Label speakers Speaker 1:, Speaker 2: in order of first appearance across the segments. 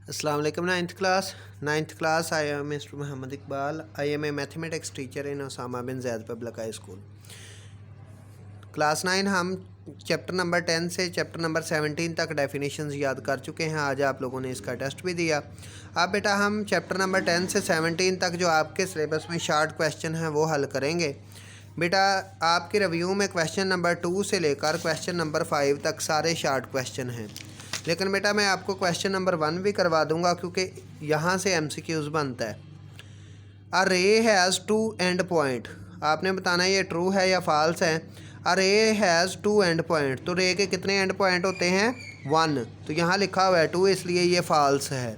Speaker 1: अस्सलाम वालेकुम। Ninth class I am mister Mohammad Iqbal. I am a mathematics teacher in Usama bin Zaid public high school. Class 9 हम chapter number 10 से chapter number 17 तक definitions याद कर चुके हैं। आज आप लोगों ने इसका टेस्ट भी दिया। अब बेटा हम चैप्टर नंबर 10 से 17 तक जो आपके सिलेबस में शार्ट क्वेश्चन हैं वो हल करेंगे। बेटा आपके रिव्यू में क्वेश्चन नंबर 2 से लेकर क्वेश्चन नंबर 5 तक सारे शार्ट क्वेश्चन हैं, लेकिन बेटा मैं आपको क्वेश्चन नंबर 1 भी करवा दूंगा क्योंकि यहाँ से MCQs बनता है। अ रे हैज़ 2 एंड पॉइंट, आपने बताना ये ट्रू है या फॉल्स है। अ रे हैज़ 2 एंड पॉइंट, तो रे के कितने एंड पॉइंट होते हैं? 1, तो यहाँ लिखा हुआ है 2, इसलिए ये फॉल्स है।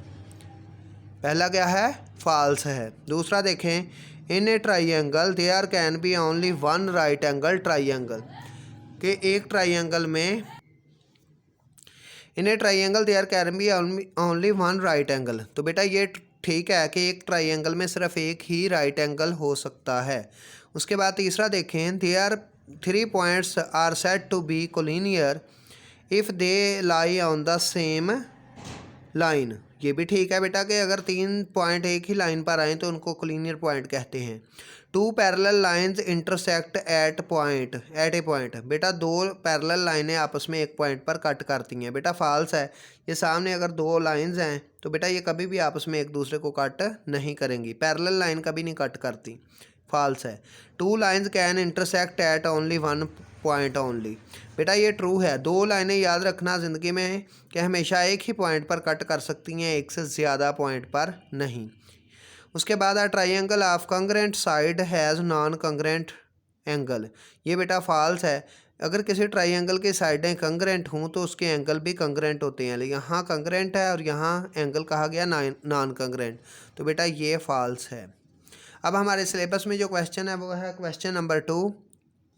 Speaker 1: पहला क्या है? फॉल्स है। दूसरा देखें, in a triangle there can be only one right angle triangle, कि एक ट्राइंगल में in a triangle there can be only one right angle, तो बेटा ये ठीक है कि एक ट्राइंगल में सिर्फ एक ही राइट एंगल हो सकता है। उसके बाद तीसरा देखें, there 3 points are said to be collinear if they lie on the same line, ये भी ठीक है बेटा कि अगर 3 पॉइंट एक ही लाइन पर आए तो उनको कोलिनियर पॉइंट कहते हैं। 2 parallel lines intersect at A point, बेटा 2 पैरेलल लाइनें आपस में एक पॉइंट पर कट करती हैं, बेटा फॉल्स है। ये सामने अगर 2 लाइंस हैं तो बेटा ये कभी भी आपस में एक दूसरे को कट नहीं करेंगी, पैरेलल लाइन कभी नहीं कट करती, फॉल्स है। 2 lines can intersect at only 1 point only, बेटा ये ट्रू है। 2 लाइनें याद रखना ज़िंदगी में कि हमेशा एक ही पॉइंट पर कट कर सकती हैं, एक से ज़्यादा पॉइंट पर नहीं। उसके बाद triangle of congruent side has non congruent angle, ये बेटा फॉल्स है। अगर किसी ट्राइंगल की साइडें कंग्रेंट हों तो उसके एंगल भी कंग्रेंट होते हैं, लेकिन यहाँ कंग्रेंट है और यहाँ एंगल कहा गया नॉन कंग्रेंट, तो बेटा ये फॉल्स है। अब हमारे सिलेबस में जो क्वेश्चन है वो है क्वेश्चन नंबर 2।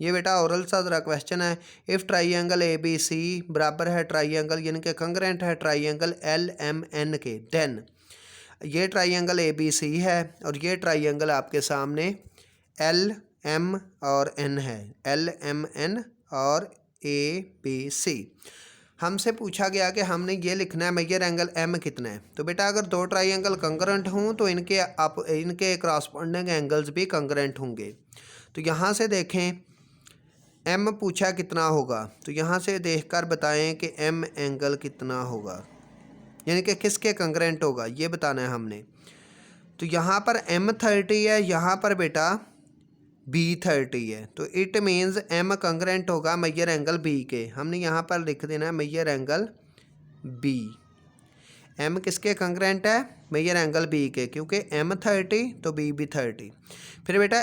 Speaker 1: ये बेटा ओरल सा ज़रा क्वेश्चन है। इफ़ ट्राइंगल ABC बराबर है ट्राइंगल यानी कि कंग्रेंट है ट्राइंगल LMN के, देन ये ट्राइंगल ABC है और ये ट्राइंगल आपके सामने LM और N है, LMN और ABC। हमसे पूछा गया कि हमने ये लिखना है मेजर एंगल M कितना है, तो बेटा अगर 2 ट्राइंगल कंग्रेंट हों तो इनके क्रॉसपोंडिंग एंगल्स भी कंग्रेंट होंगे। तो यहाँ से देखें M पूछा कितना होगा, तो यहाँ से देखकर बताएं कि M एंगल कितना होगा, यानी कि किसके कंग्रेंट होगा ये बताना है हमने। तो यहाँ पर M30 है, यहाँ पर बेटा B30 है, तो इट मीन्स M कंग्रेंट होगा मेजर एंगल B के। हमने यहाँ पर लिख देना है मेजर एंगल B। M किसके कंग्रेंट है? मेजर एंगल B के, क्योंकि M30 तो B भी 30। फिर बेटा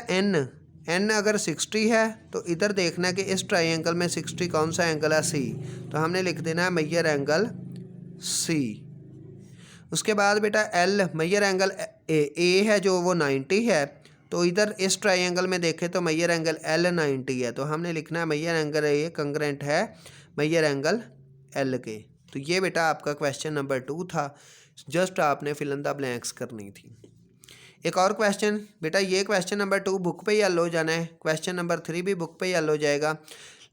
Speaker 1: N अगर 60 है तो इधर देखना कि इस ट्राइंगल में 60 कौन सा एंगल है? C, तो हमने लिख देना है मेजर एंगल C। उसके बाद बेटा L मेजर एंगल A है जो वो 90 है, तो इधर इस ट्राइंगल में देखें तो मेजर एंगल L 90 है, तो हमने लिखना है मेजर एंगल A कंग्रेंट है मेजर एंगल L के। तो ये बेटा आपका क्वेश्चन नंबर 2 था, जस्ट आपने फिल इन द ब्लैंक्स करनी थी। एक और क्वेश्चन बेटा, ये क्वेश्चन नंबर 2 बुक पे ही हल हो जाना है, क्वेश्चन नंबर 3 भी बुक पे ही हल हो जाएगा।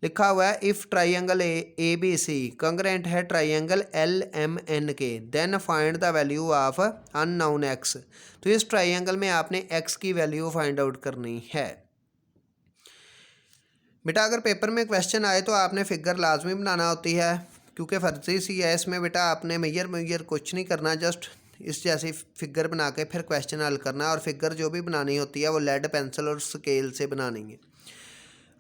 Speaker 1: लिखा हुआ है इफ़ ट्राइंगल ABC कंग्रेंट है ट्राइंगल LMN के, then find the value of unknown X, तो इस ट्राइंगल में आपने X की वैल्यू फाइंड आउट करनी है। बेटा अगर पेपर में क्वेश्चन आए तो आपने फिगर लाजमी बनाना होती है, क्योंकि फर्जी सी है इसमें बेटा आपने मेजर कुछ नहीं करना, जस्ट इस जैसी फिगर बना के फिर क्वेश्चन हल करना, और फिगर जो भी बनानी होती है वो लेड पेंसिल और स्केल से बनानी है।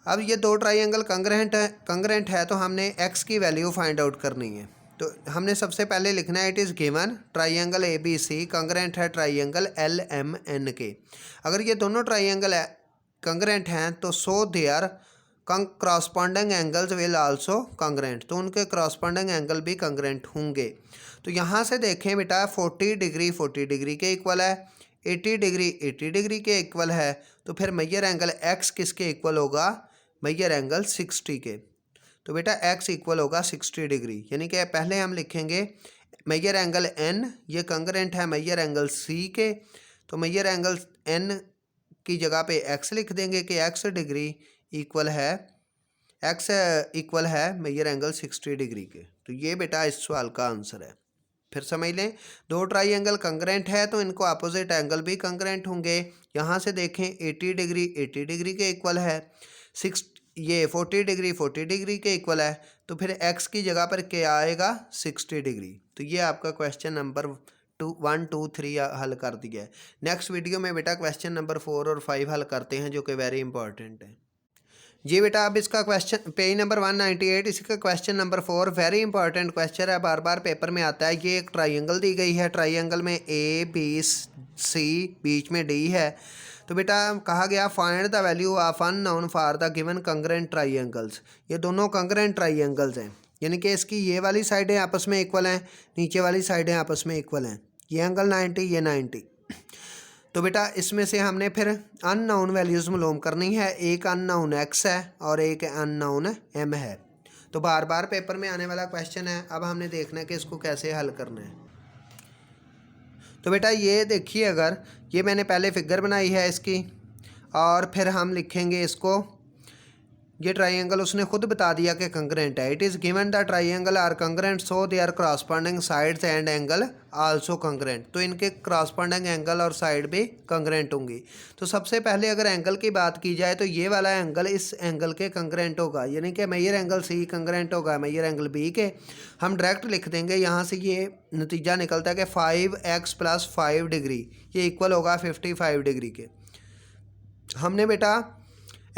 Speaker 1: अब ये 2 ट्राइंगल कंग्रेंट है तो हमने X की वैल्यू फाइंड आउट करनी है। तो हमने सबसे पहले लिखना है it is given triangle ABC congruent है ट्राइंगल LMN के। अगर ये दोनों ट्राइंगल कंग्रेंट हैं तो so there corresponding angles will also congruent, तो उनके क्रॉसपॉन्डिंग एंगल भी कंग्रेंट होंगे। तो यहाँ से देखें बेटा 40 डिग्री 40 डिग्री के इक्वल है, 80 डिग्री 80 डिग्री के इक्वल है, तो फिर मेजर एंगल X किसके इक्वल होगा? मेजर एंगल 60 के। तो बेटा X इक्वल होगा 60 डिग्री, यानी कि पहले हम लिखेंगे मेजर एंगल N, ये कंग्रेंट है मेजर एंगल C के, तो मेजर एंगल N की जगह पे X लिख देंगे कि X इक्वल है मेजर एंगल 60 डिग्री के। तो ये बेटा इस सवाल का आंसर है। फिर समझ लें, दो ट्राइंगल कंग्रेंट है तो इनको अपोजिट एंगल भी कंग्रेंट होंगे। यहाँ से देखें 80 डिग्री 80 डिग्री के इक्वल है, 40 डिग्री 40 डिग्री के इक्वल है, तो फिर एक्स की जगह पर क्या आएगा 60 डिग्री। तो ये आपका क्वेश्चन नंबर 1 2 3 हल कर दिया है। नेक्स्ट वीडियो में बेटा क्वेश्चन नंबर 4 और 5 हल करते हैं जो कि वेरी इंपॉर्टेंट है। जी बेटा अब इसका क्वेश्चन पेज नंबर 198, इसका question number 4 very important question है, बार बार पेपर में आता है। ये एक ट्राइंगल दी गई है, ट्राइंगल में ए बी सी, बीच में डी है। तो बेटा कहा गया find the value of unknown for the given congruent triangles. ये दोनों कंग्रेंट ट्राइंगल्स हैं, यानी कि इसकी ये वाली साइडें आपस में इक्वल हैं, नीचे वाली साइडें आपस में इक्वल हैं। ये एंगल 90, ये 90। तो बेटा इसमें से हमने फिर अननोन वैल्यूज़ मालूम करनी है। एक अननोन एक्स है और एक अननोन एम है। तो बार बार पेपर में आने वाला क्वेश्चन है। अब हमने देखना है कि इसको कैसे हल करना है। तो बेटा ये देखिए, अगर ये मैंने पहले फिगर बनाई है इसकी, और फिर हम लिखेंगे इसको, ये ट्राइंगल उसने खुद बता दिया कि कंग्रेंट है। It is given the triangle are congruent so they are corresponding sides and angle also congruent. तो इनके क्रॉसपॉन्डिंग एंगल और साइड भी कंग्रेंट होंगी। तो सबसे पहले अगर एंगल की बात की जाए तो ये वाला एंगल इस एंगल के कंग्रेंट होगा, यानी कि मेजर एंगल सी कंग्रेंट होगा मेजर एंगल बी के। हम डायरेक्ट लिख देंगे, यहाँ से ये नतीजा निकलता है कि 5x + 5 डिग्री ये इक्वल होगा 55 डिग्री के। हमने बेटा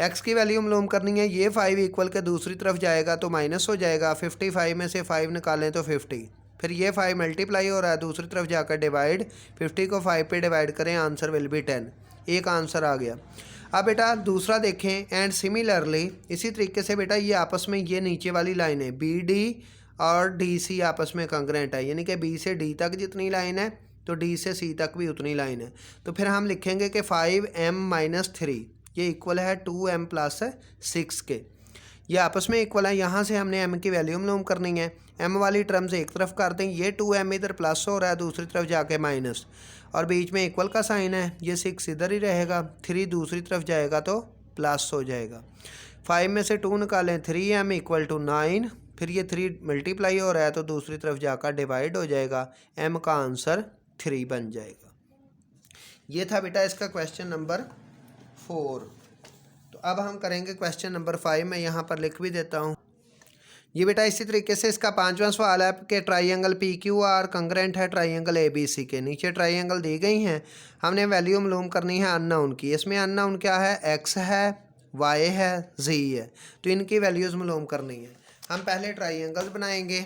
Speaker 1: x की वैल्यू मालूम करनी है। ये 5 इक्वल के दूसरी तरफ जाएगा तो माइनस हो जाएगा, 55 में से 5 निकालें तो 50। फिर ये 5 मल्टीप्लाई हो रहा है, दूसरी तरफ जाकर डिवाइड, 50 को 5 पे डिवाइड करें, आंसर विल बी 10। एक आंसर आ गया। अब बेटा दूसरा देखें, एंड सिमिलरली इसी तरीके से बेटा ये आपस में ये नीचे वाली लाइन है बी डी और डी सी आपस में कंग्रेंट है, यानी कि बी से डी तक जितनी लाइन है तो डी से सी तक भी उतनी लाइन है। तो फिर हम लिखेंगे कि 5m - 3 ये इक्वल है 2m + 6 के। ये आपस में इक्वल है। यहाँ से हमने m की वैल्यू मालूम करनी है। m वाली टर्म्स एक तरफ कर दें, ये 2m इधर प्लस हो रहा है, दूसरी तरफ जाके माइनस, और बीच में इक्वल का साइन है, ये 6 इधर ही रहेगा, 3 दूसरी तरफ जाएगा तो प्लस हो जाएगा। 5 में से 2 निकालें, 3m = 9, फिर ये 3 मल्टीप्लाई हो रहा है तो दूसरी तरफ जाकर डिवाइड हो जाएगा, m का आंसर 3 बन जाएगा। ये था बेटा इसका क्वेश्चन नंबर 4। तो अब हम करेंगे क्वेश्चन नंबर 5। मैं यहाँ पर लिख भी देता हूँ। ये बेटा इसी तरीके से इसका 5वां सवाल है कि triangle P Q R congruent है ट्राइंगल ए बी सी के। नीचे ट्राइंगल दी गई हैं, हमने वैल्यू मालूम करनी है अननोन की। इसमें अननोन क्या है, एक्स है, वाई है, जी है। तो इनकी वैल्यूज़ मालूम करनी है। हम पहले ट्राइंगल बनाएंगे।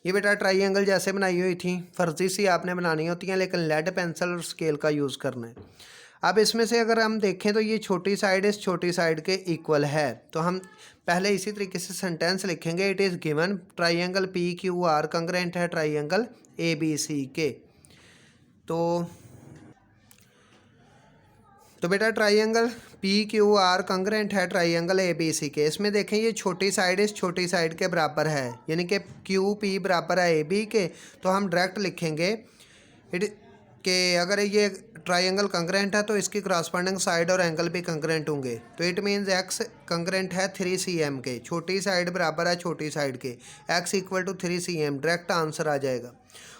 Speaker 1: ये बेटा ट्राइंगल जैसे बनाई हुई थी, फर्जी सी आपने बनानी होती हैं, लेकिन लेड पेंसिल और स्केल का यूज़ करना है। अब इसमें से अगर हम देखें तो ये छोटी साइड इस छोटी साइड के इक्वल है। तो हम पहले इसी तरीके से सेंटेंस लिखेंगे, it is given triangle P Q R congruent है ट्राइंगल ए बी सी के। तो बेटा triangle P Q R congruent है ट्राइंगल ए बी सी के। इसमें देखें ये छोटी साइड इस छोटी साइड के बराबर है, यानी कि क्यू पी बराबर है ए बी के। तो हम डायरेक्ट लिखेंगे कि अगर ये ट्राइंगल कंग्रेंट है तो इसकी क्रॉसपॉन्डिंग साइड और एंगल भी कंग्रेंट होंगे। तो इट मीन्स एक्स कंग्रेंट है 3cm के, छोटी साइड बराबर है छोटी साइड के, x = 3cm, डायरेक्ट आंसर आ जाएगा।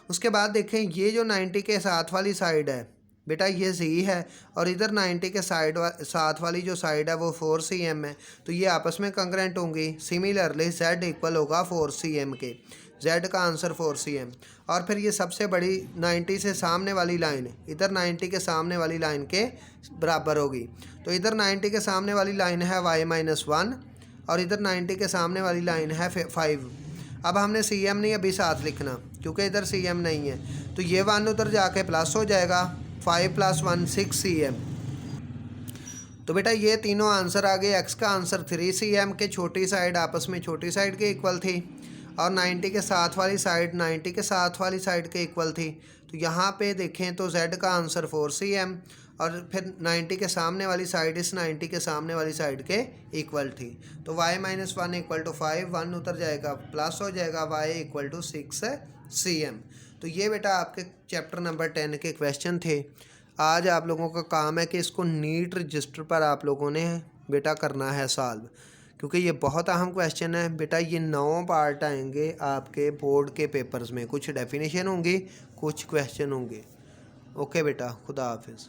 Speaker 1: उसके बाद देखें ये जो 90 के साथ वाली साइड है बेटा ये z है, और इधर 90 के साथ वाली जो साइड है वो 4cm है। तो ये आपस में कंग्रेंट होंगी। सिमिलरली z इक्वल होगा 4cm के, z का आंसर 4cm। और फिर ये सबसे बड़ी 90 से सामने वाली लाइन इधर 90 के सामने वाली लाइन के बराबर होगी। तो इधर 90 के सामने वाली लाइन है y - 1 और इधर 90 के सामने वाली लाइन है 5। अब हमने cm नहीं अभी साथ लिखना क्योंकि इधर cm नहीं है। तो ये 1 उधर जाके प्लस हो जाएगा, 5 + 1 6cm। तो बेटा ये तीनों आंसर आ गए। x का आंसर 3cm के, छोटी साइड आपस में छोटी साइड के इक्वल थी, और 90 के साथ वाली साइड 90 के साथ वाली साइड के इक्वल थी। तो यहाँ पे देखें तो z का आंसर 4cm, और फिर 90 के सामने वाली साइड इस 90 के सामने वाली साइड के इक्वल थी। तो y - 1 = 5, 1 उतर जाएगा प्लस हो जाएगा, y = 6cm। तो ये बेटा आपके चैप्टर नंबर 10 के क्वेश्चन थे। आज आप लोगों का काम है कि इसको नीट रजिस्टर पर आप लोगों ने बेटा करना है सॉल्व, क्योंकि ये बहुत अहम क्वेश्चन है बेटा। ये 9 पार्ट आएंगे आपके बोर्ड के पेपर्स में, कुछ डेफिनेशन होंगी, कुछ क्वेश्चन होंगे। ओके बेटा, खुदा हाफिज़।